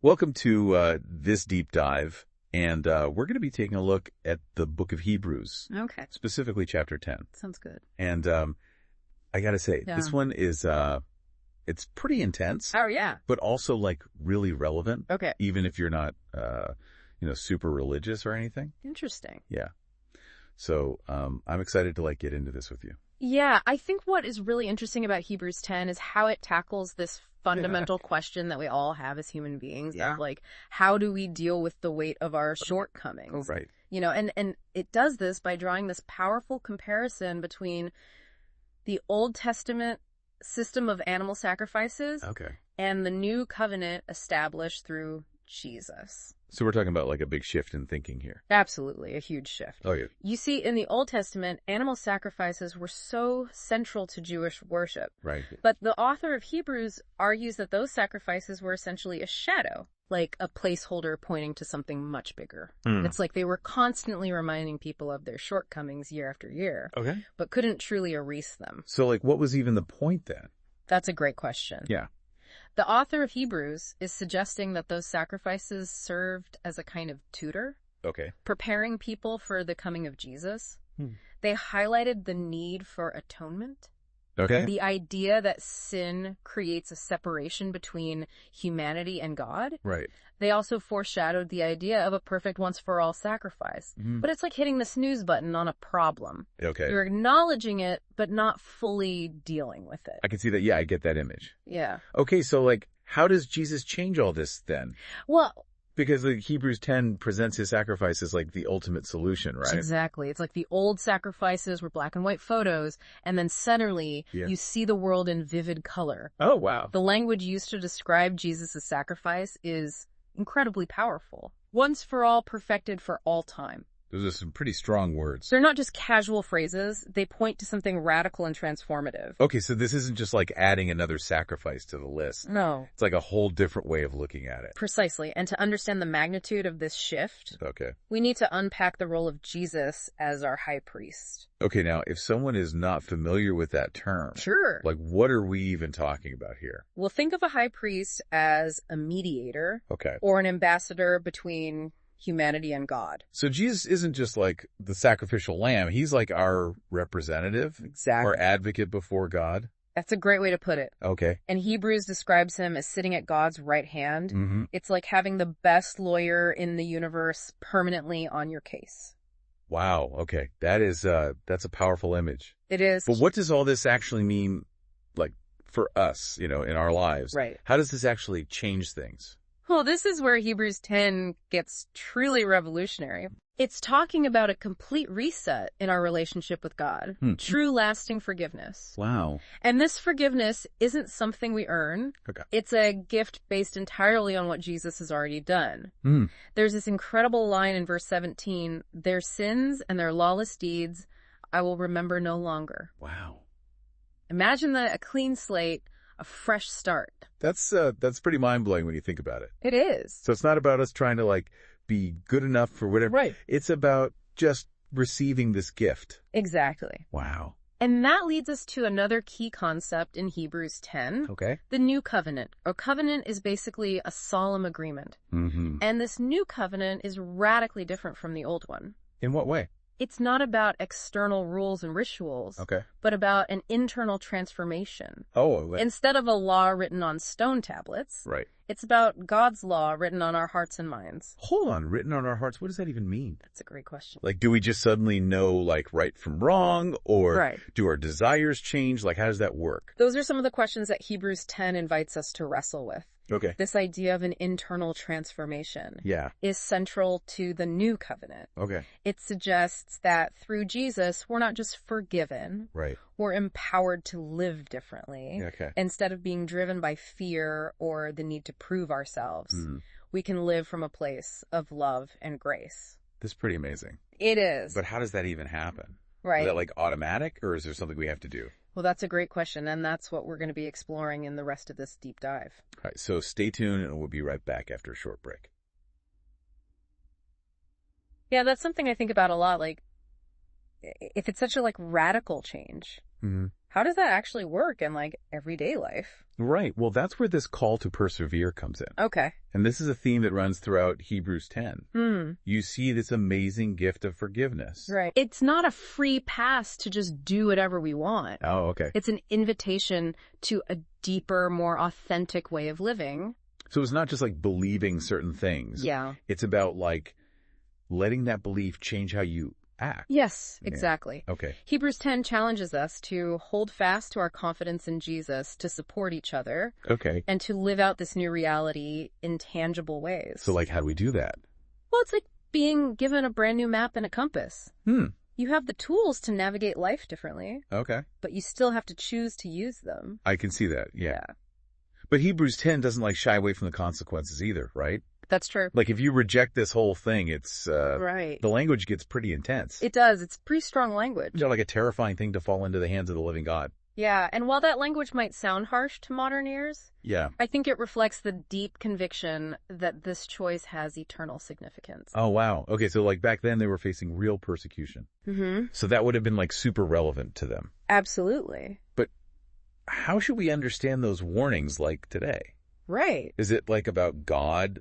Welcome to this deep dive, and we're going to be taking a look at the book of Hebrews, Okay. specifically chapter 10. Sounds good. And I got to say, Yeah. this one is, it's pretty intense, Oh, yeah. but also like really relevant, Okay. even if you're not, super religious or anything. Interesting. Yeah. So I'm excited to like get into this with you. Yeah, I think what is really interesting about Hebrews 10 is how it tackles this fundamental question that we all have as human beings Yeah. of like, how do we deal with the weight of our shortcomings? Right. You know, and it does this by drawing this powerful comparison between the Old Testament system of animal sacrifices Okay. and the new covenant established through Jesus. So we're talking about like a big shift in thinking here. Absolutely, a huge shift. Oh, yeah. You see, in the Old Testament, animal sacrifices were so central to Jewish worship. Right. But the author of Hebrews argues that those sacrifices were essentially a shadow, like a placeholder pointing to something much bigger. It's like they were constantly reminding people of their shortcomings year after year, Okay. but couldn't truly erase them. So like, what was even the point then? That's a great question. Yeah. The author of Hebrews is suggesting that those sacrifices served as a kind of tutor, Okay. preparing people for the coming of Jesus. Hmm. They highlighted the need for atonement, Okay. the idea that sin creates a separation between humanity and God. Right. They also foreshadowed the idea of a perfect once-for-all sacrifice. Mhm. But it's like hitting the snooze button on a problem. Okay. You're acknowledging it, but not fully dealing with it. I can see that. Yeah, I get that image. Yeah. Okay, so like, how does Jesus change all this then? Well, Because like Hebrews 10 presents his sacrifice as like the ultimate solution, right? exactly. It's like the old sacrifices were black and white photos, and then suddenly Yeah. you see the world in vivid color. Oh, wow. The language used to describe Jesus' sacrifice is incredibly powerful. Once for all, perfected for all time. Those are some pretty strong words. They're not just casual phrases. They point to something radical and transformative. Okay, so this isn't just like adding another sacrifice to the list. No. It's like a whole different way of looking at it. Precisely. And to understand the magnitude of this shift, Okay. we need to unpack the role of Jesus as our high priest. Okay, now if someone is not familiar with that term, Sure. like what are we even talking about here? We'll think of a high priest as a mediator Okay. or an ambassador between humanity and God. So Jesus isn't just like the sacrificial lamb. He's like our representative Exactly. or advocate before God. That's a great way to put it. Okay. And Hebrews describes him as sitting at God's right hand. Mm-hmm. It's like having the best lawyer in the universe permanently on your case. Wow. Okay. That's a powerful image. It is. But what does all this actually mean, like, for us, in our lives? Right. How does this actually change things? Well, this is where Hebrews 10 gets truly revolutionary. It's talking about a complete reset in our relationship with God. True lasting forgiveness. Wow. And this forgiveness isn't something we earn. Okay. It's a gift based entirely on what Jesus has already done. Hmm. There's this incredible line in verse 17, their sins and their lawless deeds I will remember no longer. Wow. Imagine that, a clean slate, a fresh start. That's pretty mind-blowing when you think about it. It is. So it's not about us trying to, like, be good enough for whatever. Right. It's about just receiving this gift. Exactly. Wow. And that leads us to another key concept in Hebrews 10, Okay. the new covenant. A covenant is basically a solemn agreement. Mm-hmm. And this new covenant is radically different from the old one. In what way? It's not about external rules and rituals, Okay. but about an internal transformation. Oh, Instead of a law written on stone tablets, right. it's about God's law written on our hearts and minds. Hold on. Written on our hearts. What does that even mean? That's a great question. Like, do we just suddenly know, like, right from wrong? Or Right. do our desires change? Like, how does that work? Those are some of the questions that Hebrews 10 invites us to wrestle with. Okay. This idea of an internal transformation Yeah. is central to the new covenant. Okay. It suggests that through Jesus, we're not just forgiven, Right. we're empowered to live differently. Okay. Instead of being driven by fear or the need to prove ourselves, we can live from a place of love and grace. This is pretty amazing. It is. But how does that even happen? Right. Is that like automatic, or is there something we have to do? Well, that's a great question, and that's what we're going to be exploring in the rest of this deep dive. All right, so stay tuned, and we'll be right back after a short break. Yeah, that's something I think about a lot. Like, if it's such a radical change, Mm-hmm. How does that actually work in like everyday life? Right. Well, that's where this call to persevere comes in. Okay. And this is a theme that runs throughout Hebrews 10. You see this amazing gift of forgiveness. Right. It's not a free pass to just do whatever we want. Oh, okay. It's an invitation to a deeper, more authentic way of living. So it's not just like believing certain things. Yeah. It's about like letting that belief change how you act. Yes, exactly. Yeah. Okay. Hebrews 10 challenges us to hold fast to our confidence in Jesus, to support each other, Okay. and to live out this new reality in tangible ways. So like, how do we do that? Well, it's like being given a brand new map and a compass. You have the tools to navigate life differently, Okay. but you still have to choose to use them. I can see that. Yeah. But Hebrews 10 doesn't like shy away from the consequences either, right? That's true. Like if you reject this whole thing, it's, Right. the language gets pretty intense. It does. It's pretty strong language. It's like a terrifying thing to fall into the hands of the living God. Yeah, and while that language might sound harsh to modern ears, Yeah. I think it reflects the deep conviction that this choice has eternal significance. Oh, wow. Okay. So like back then they were facing real persecution. Mm-hmm. So that would have been like super relevant to them. Absolutely. But how should we understand those warnings like today? Right. Is it like about God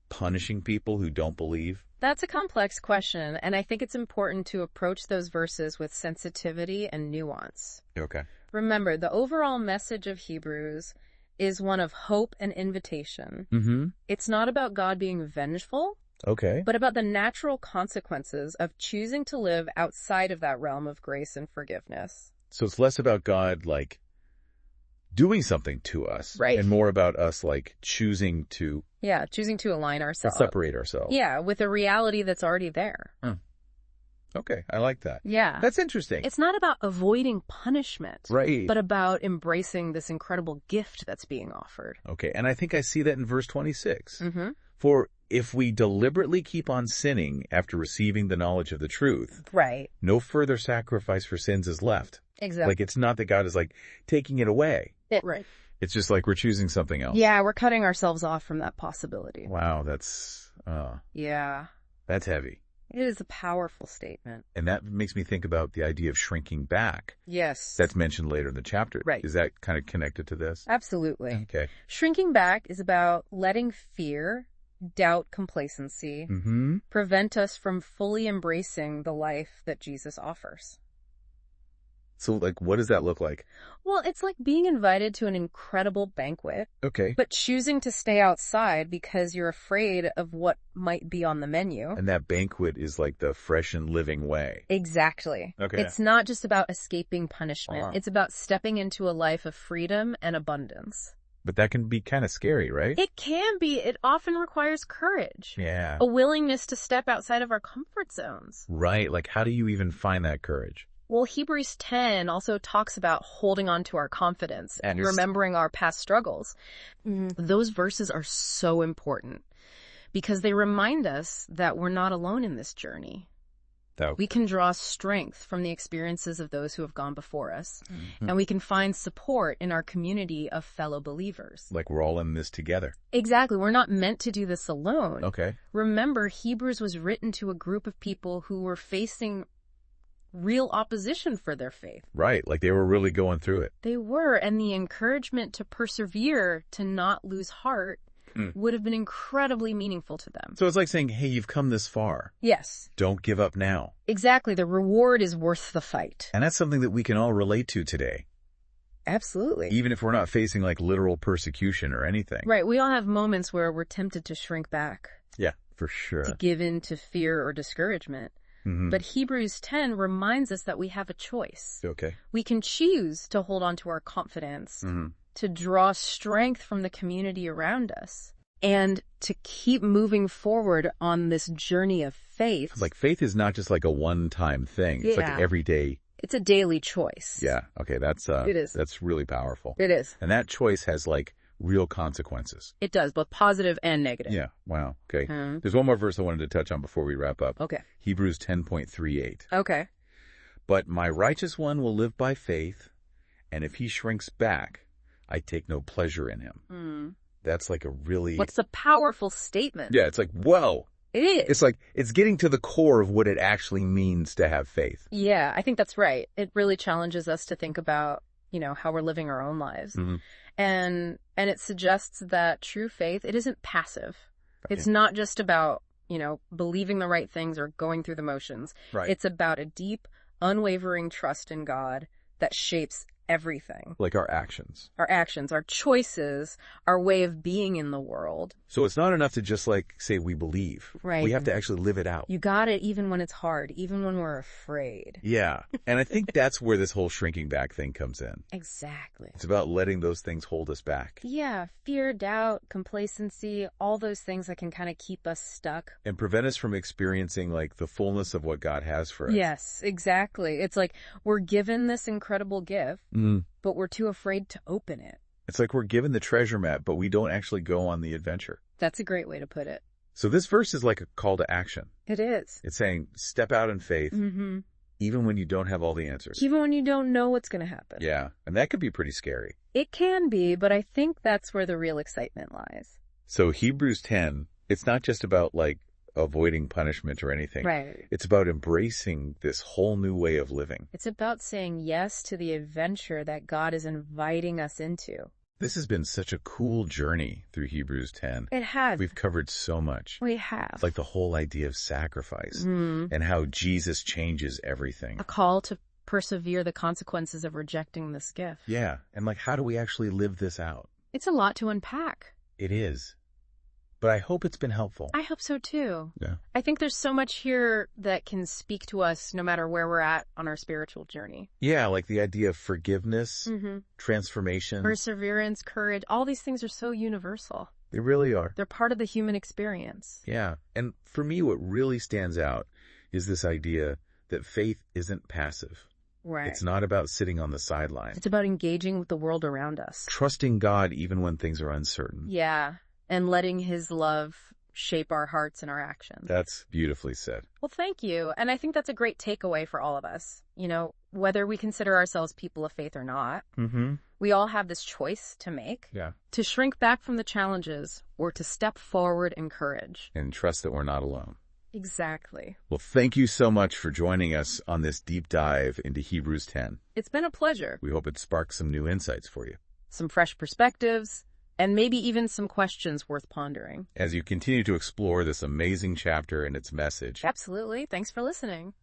punishing people who don't believe? That's a complex question, and I think it's important to approach those verses with sensitivity and nuance. Okay. Remember, the overall message of Hebrews is one of hope and invitation. Mm-hmm. It's not about God being vengeful, Okay. but about the natural consequences of choosing to live outside of that realm of grace and forgiveness. So it's less about God like doing something to us. Right. And more about us like choosing to Yeah, choosing to align ourselves. separate ourselves. Yeah, with a reality that's already there. Okay. I like that. Yeah. That's interesting. It's not about avoiding punishment, Right. but about embracing this incredible gift that's being offered. Okay. And I think I see that in verse 26. Mm-hmm. For if we deliberately keep on sinning after receiving the knowledge of the truth, Right. no further sacrifice for sins is left. Exactly. Like it's not that God is like taking it away. Right. It's just like we're choosing something else. Yeah, we're cutting ourselves off from that possibility. Wow, that's Yeah. heavy. It is a powerful statement. And that makes me think about the idea of shrinking back. Yes. That's mentioned later in the chapter. Right. Is that kind of connected to this? Absolutely. Okay. Shrinking back is about letting fear, doubt, complacency Mm-hmm. prevent us from fully embracing the life that Jesus offers. So like, what does that look like? Well, it's like being invited to an incredible banquet, Okay. but choosing to stay outside because you're afraid of what might be on the menu. And that banquet is like the fresh and living way. Exactly. Okay. It's not just about escaping punishment. Uh-huh. It's about stepping into a life of freedom and abundance. But that can be kind of scary, right? It can be. It often requires courage. Yeah. A willingness to step outside of our comfort zones. Right. Like, how do you even find that courage? Well, Hebrews 10 also talks about holding on to our confidence and remembering our past struggles. Those verses are so important because they remind us that we're not alone in this journey. We can draw strength from the experiences of those who have gone before us, and we can find support in our community of fellow believers. Like we're all in this together. Exactly. We're not meant to do this alone. Okay. Remember, Hebrews was written to a group of people who were facing real opposition for their faith. Right. Like they were really going through it. They were, and the encouragement to persevere, to not lose heart, would have been incredibly meaningful to them. So it's like saying, hey, you've come this far. Yes. Don't give up now. Exactly. The reward is worth the fight. And that's something that we can all relate to today. Absolutely. Even if we're not facing like literal persecution or anything. Right. We all have moments where we're tempted to shrink back. Yeah, for sure. To give in to fear or discouragement. But Hebrews 10 reminds us that we have a choice. Okay. We can choose to hold on to our confidence, to draw strength from the community around us, and to keep moving forward on this journey of faith. Like faith is not just like a one-time thing. It's like an everyday. It's a daily choice. Yeah. Okay. That's It is. That's really powerful. It is. And that choice has like real consequences. It does, both positive and negative. Yeah. Wow. Okay. There's one more verse I wanted to touch on before we wrap up. Okay. Hebrews 10:38. Okay. But my righteous one will live by faith, and if he shrinks back, I take no pleasure in him. That's like a really... What's a powerful statement? Yeah, it's like, whoa, It is. It's like, it's getting to the core of what it actually means to have faith. Yeah, I think that's right. It really challenges us to think about, how we're living our own lives. Mm-hmm. And it suggests that true faith, it isn't passive. Right. It's not just about, believing the right things or going through the motions. Right. It's about a deep, unwavering trust in God that shapes everything. Like our actions. Our actions, our choices, our way of being in the world. So it's not enough to just say we believe. Right. We have to actually live it out. You got it even when it's hard, even when we're afraid. Yeah. And I think that's where this whole shrinking back thing comes in. Exactly. It's about letting those things hold us back. Yeah. Fear, doubt, complacency, all those things that can kind of keep us stuck. And prevent us from experiencing the fullness of what God has for us. Yes, exactly. It's like we're given this incredible gift, but we're too afraid to open it. It's like we're given the treasure map, but we don't actually go on the adventure. That's a great way to put it. So this verse is like a call to action. It is. It's saying, step out in faith, even when you don't have all the answers. Even when you don't know what's going to happen. Yeah, and that could be pretty scary. It can be, but I think that's where the real excitement lies. So Hebrews 10, it's not just about avoiding punishment or anything. Right. It's about embracing this whole new way of living. It's about saying yes to the adventure that God is inviting us into. This has been such a cool journey through Hebrews 10. It has. We've covered so much. We have. Like the whole idea of sacrifice and how Jesus changes everything. A call to persevere the consequences of rejecting this gift. Yeah, and how do we actually live this out? It's a lot to unpack. It is. But I hope it's been helpful. I hope so too. Yeah. I think there's so much here that can speak to us no matter where we're at on our spiritual journey. Yeah, like the idea of forgiveness, transformation. Perseverance, courage, all these things are so universal. They really are. They're part of the human experience. Yeah, and for me what really stands out is this idea that faith isn't passive. Right. It's not about sitting on the sidelines. It's about engaging with the world around us. Trusting God even when things are uncertain. Yeah. And letting his love shape our hearts and our actions. That's beautifully said. Well, thank you. And I think that's a great takeaway for all of us. Whether we consider ourselves people of faith or not, we all have this choice to make. Yeah. To shrink back from the challenges or to step forward in courage. And trust that we're not alone. Exactly. Well, thank you so much for joining us on this deep dive into Hebrews 10. It's been a pleasure. We hope it sparks some new insights for you. Some fresh perspectives. And maybe even some questions worth pondering. As you continue to explore this amazing chapter and its message. Absolutely. Thanks for listening.